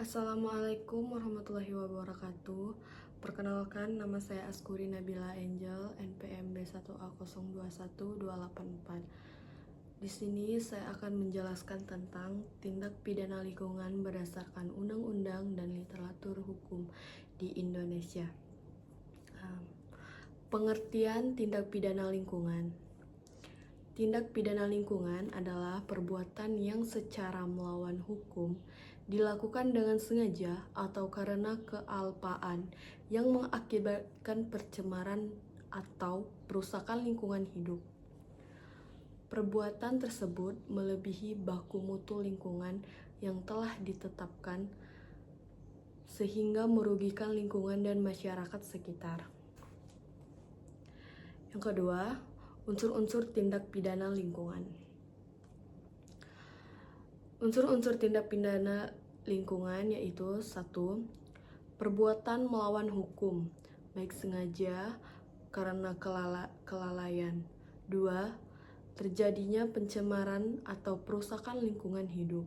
Assalamualaikum warahmatullahi wabarakatuh. Perkenalkan, nama saya Askuri Nabila Angel, NPM B1A021284. Di sini saya akan menjelaskan tentang tindak pidana lingkungan berdasarkan undang-undang dan literatur hukum di Indonesia. Pengertian tindak pidana lingkungan. Tindak pidana lingkungan adalah perbuatan yang secara melawan hukum dilakukan dengan sengaja atau karena kealpaan yang mengakibatkan pencemaran atau perusakan lingkungan hidup. Perbuatan tersebut melebihi baku mutu lingkungan yang telah ditetapkan sehingga merugikan lingkungan dan masyarakat sekitar. Yang kedua, unsur-unsur tindak pidana lingkungan. Unsur-unsur tindak pidana lingkungan yaitu 1. Perbuatan melawan hukum, baik sengaja karena kelalaian. 2. Terjadinya pencemaran atau perusakan lingkungan hidup.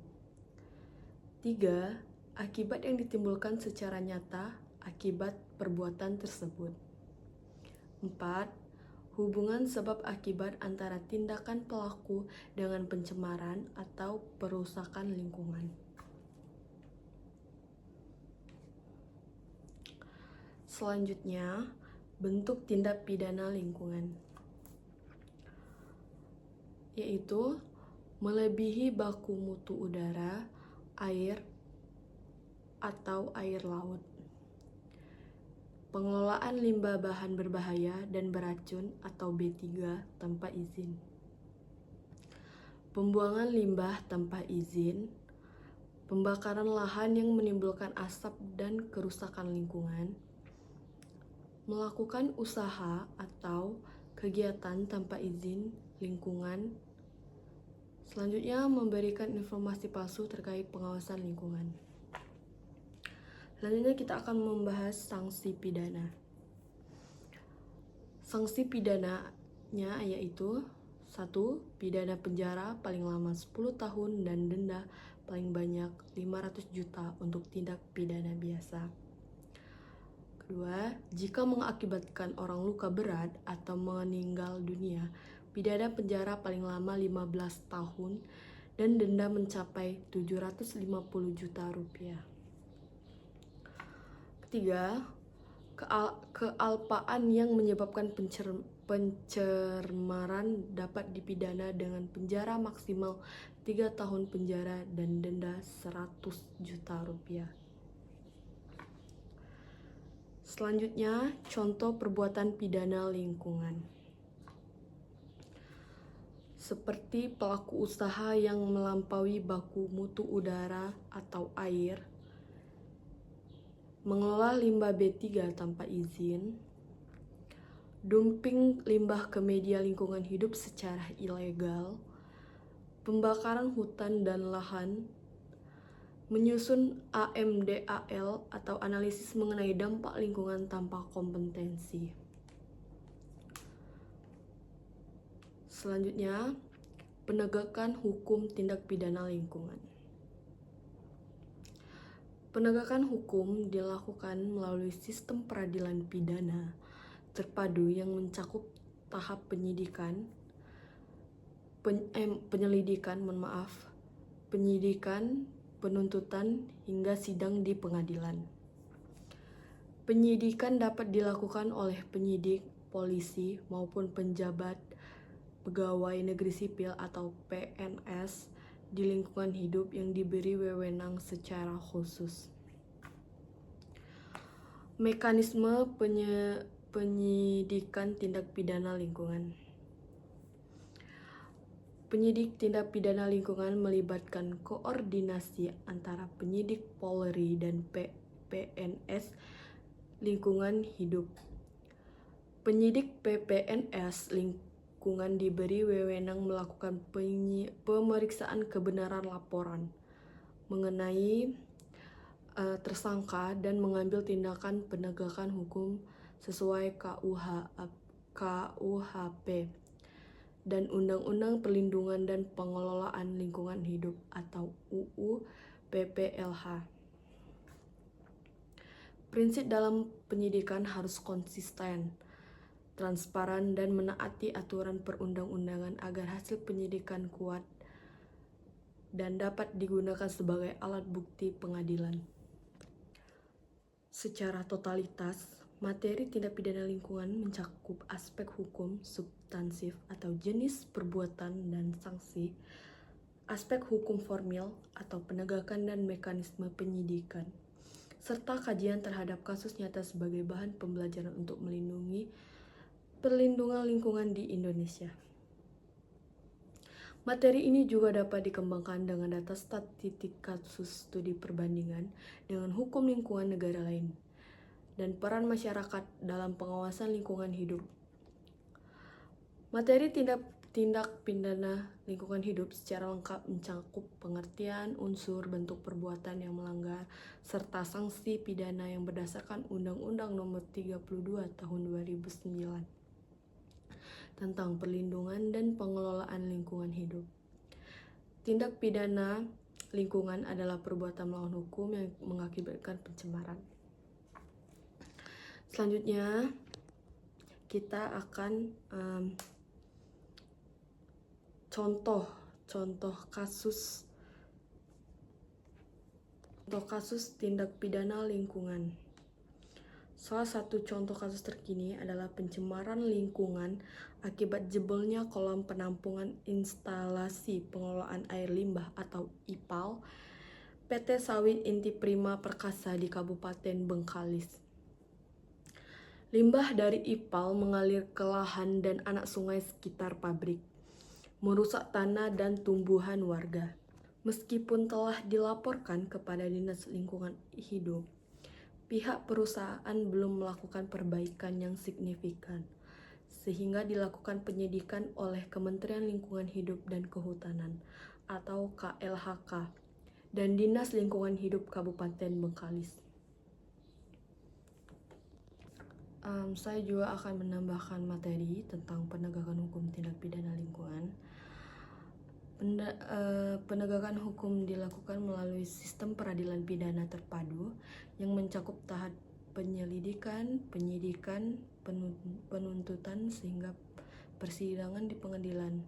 3. Akibat yang ditimbulkan secara nyata akibat perbuatan tersebut. 4. Hubungan sebab akibat antara tindakan pelaku dengan pencemaran atau perusakan lingkungan. Selanjutnya, bentuk tindak pidana lingkungan, yaitu melebihi baku mutu udara, air, atau air laut. Pengelolaan limbah bahan berbahaya dan beracun atau B3 tanpa izin. Pembuangan limbah tanpa izin. Pembakaran lahan yang menimbulkan asap dan kerusakan lingkungan. Melakukan usaha atau kegiatan tanpa izin lingkungan. Selanjutnya, memberikan informasi palsu terkait pengawasan lingkungan. Selanjutnya kita akan membahas sanksi pidana. Sanksi pidananya yaitu 1. Pidana penjara paling lama 10 tahun dan denda paling banyak 500 juta untuk tindak pidana biasa. Kedua, jika mengakibatkan orang luka berat atau meninggal dunia, pidana penjara paling lama 15 tahun dan denda mencapai 750 juta rupiah. Ketiga, kealpaan yang menyebabkan pencemaran dapat dipidana dengan penjara maksimal 3 tahun penjara dan denda 100 juta rupiah. Selanjutnya, contoh perbuatan pidana lingkungan. Seperti pelaku usaha yang melampaui baku mutu udara atau air, mengelola limbah B3 tanpa izin, dumping limbah ke media lingkungan hidup secara ilegal, pembakaran hutan dan lahan, menyusun AMDAL atau analisis mengenai dampak lingkungan tanpa kompetensi. Selanjutnya, penegakan hukum tindak pidana lingkungan. Penegakan hukum dilakukan melalui sistem peradilan pidana terpadu yang mencakup tahap penyidikan, penuntutan, hingga sidang di pengadilan. Penyidikan dapat dilakukan oleh penyidik, polisi, maupun penjabat pegawai negeri sipil atau PNS di lingkungan hidup yang diberi wewenang secara khusus. Mekanisme penyidikan tindak pidana lingkungan. Penyidik tindak pidana lingkungan melibatkan koordinasi antara penyidik Polri dan PNS lingkungan hidup. Penyidik PPNS lingkungan diberi wewenang melakukan pemeriksaan kebenaran laporan mengenai tersangka dan mengambil tindakan penegakan hukum sesuai KUHP dan Undang-Undang Perlindungan dan Pengelolaan Lingkungan Hidup atau UU PPLH. Prinsip dalam penyidikan harus konsisten, transparan, dan menaati aturan perundang-undangan agar hasil penyidikan kuat dan dapat digunakan sebagai alat bukti pengadilan. Secara totalitas, materi tindak pidana lingkungan mencakup aspek hukum substansif atau jenis perbuatan dan sanksi, aspek hukum formil atau penegakan dan mekanisme penyidikan, serta kajian terhadap kasus nyata sebagai bahan pembelajaran untuk melindungi perlindungan lingkungan di Indonesia. Materi ini juga dapat dikembangkan dengan data statistik kasus studi perbandingan dengan hukum lingkungan negara lain dan peran masyarakat dalam pengawasan lingkungan hidup. Materi tindak pidana lingkungan hidup secara lengkap mencakup pengertian unsur bentuk perbuatan yang melanggar serta sanksi pidana yang berdasarkan Undang-Undang Nomor 32 Tahun 2009 tentang perlindungan dan pengelolaan lingkungan hidup. Tindak pidana lingkungan adalah perbuatan melawan hukum yang mengakibatkan pencemaran. Selanjutnya, kita akan contoh kasus tindak pidana lingkungan. Salah satu contoh kasus terkini adalah pencemaran lingkungan akibat jebolnya kolam penampungan instalasi pengelolaan air limbah atau IPAL PT Sawit Inti Prima Perkasa di Kabupaten Bengkalis. Limbah dari IPAL mengalir ke lahan dan anak sungai sekitar pabrik, merusak tanah dan tumbuhan warga. Meskipun telah dilaporkan kepada Dinas Lingkungan Hidup, pihak perusahaan belum melakukan perbaikan yang signifikan, sehingga dilakukan penyidikan oleh Kementerian Lingkungan Hidup dan Kehutanan atau KLHK dan Dinas Lingkungan Hidup Kabupaten Bengkalis. Saya juga akan menambahkan materi tentang penegakan hukum tindak pidana lingkungan. Penegakan hukum dilakukan melalui sistem peradilan pidana terpadu yang mencakup tahap penyelidikan, penyidikan, penuntutan sehingga persidangan di pengadilan.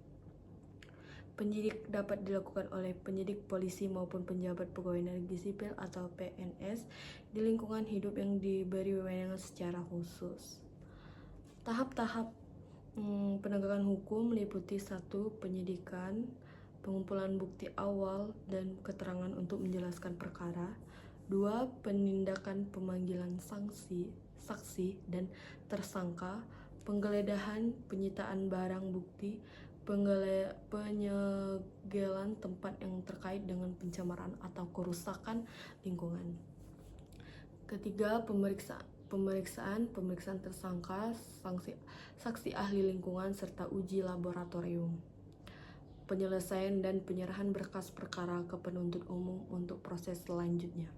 Penyidik dapat dilakukan oleh penyidik polisi maupun pejabat pegawai negeri sipil atau PNS di lingkungan hidup yang diberi wewenang secara khusus. Tahap-tahap penegakan hukum meliputi 1. Penyidikan, pengumpulan bukti awal dan keterangan untuk menjelaskan perkara. 2. Penindakan pemanggilan saksi dan tersangka, penggeledahan, penyitaan barang bukti, penyegelan tempat yang terkait dengan pencemaran atau kerusakan lingkungan. Ketiga, pemeriksaan tersangka, saksi ahli lingkungan serta uji laboratorium. Penyelesaian dan penyerahan berkas perkara ke penuntut umum untuk proses selanjutnya.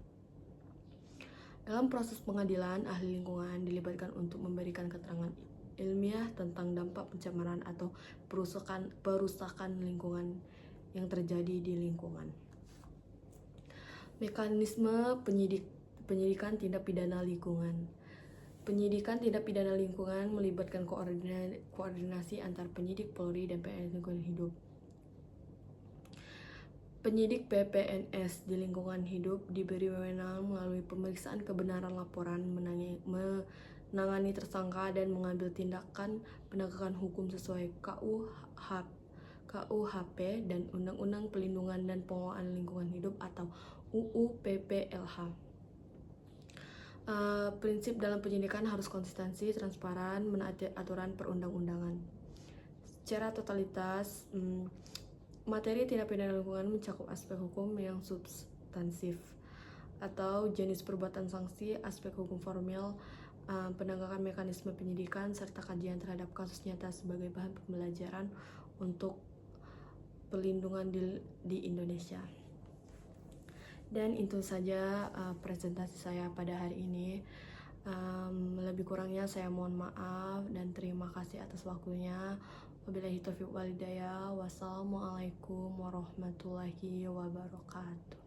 Dalam proses pengadilan, ahli lingkungan dilibatkan untuk memberikan keterangan ilmiah tentang dampak pencemaran atau perusakan lingkungan yang terjadi di lingkungan. Mekanisme penyidikan tindak pidana lingkungan. Penyidikan tindak pidana lingkungan melibatkan koordinasi antar penyidik Polri dan PNS Lingkungan Hidup. Penyidik PPNS di lingkungan hidup diberi wewenang melalui pemeriksaan kebenaran laporan, menangani tersangka dan mengambil tindakan penegakan hukum sesuai KUHP dan Undang-Undang Pelindungan dan Pengelolaan Lingkungan Hidup atau UU PPLH. Prinsip dalam penyidikan harus konsistensi, transparan, menaati aturan perundang-undangan. Secara totalitas, materi tindak pidana lingkungan mencakup aspek hukum yang substansif atau jenis perbuatan sanksi, aspek hukum formil, penegakan mekanisme penyidikan, serta kajian terhadap kasus nyata sebagai bahan pembelajaran untuk perlindungan di Indonesia. Dan itu saja presentasi saya pada hari ini. Lebih kurangnya saya mohon maaf dan terima kasih atas waktunya. Wabillahi taufiq wal hidayah. Wassalamualaikum warahmatullahi wabarakatuh.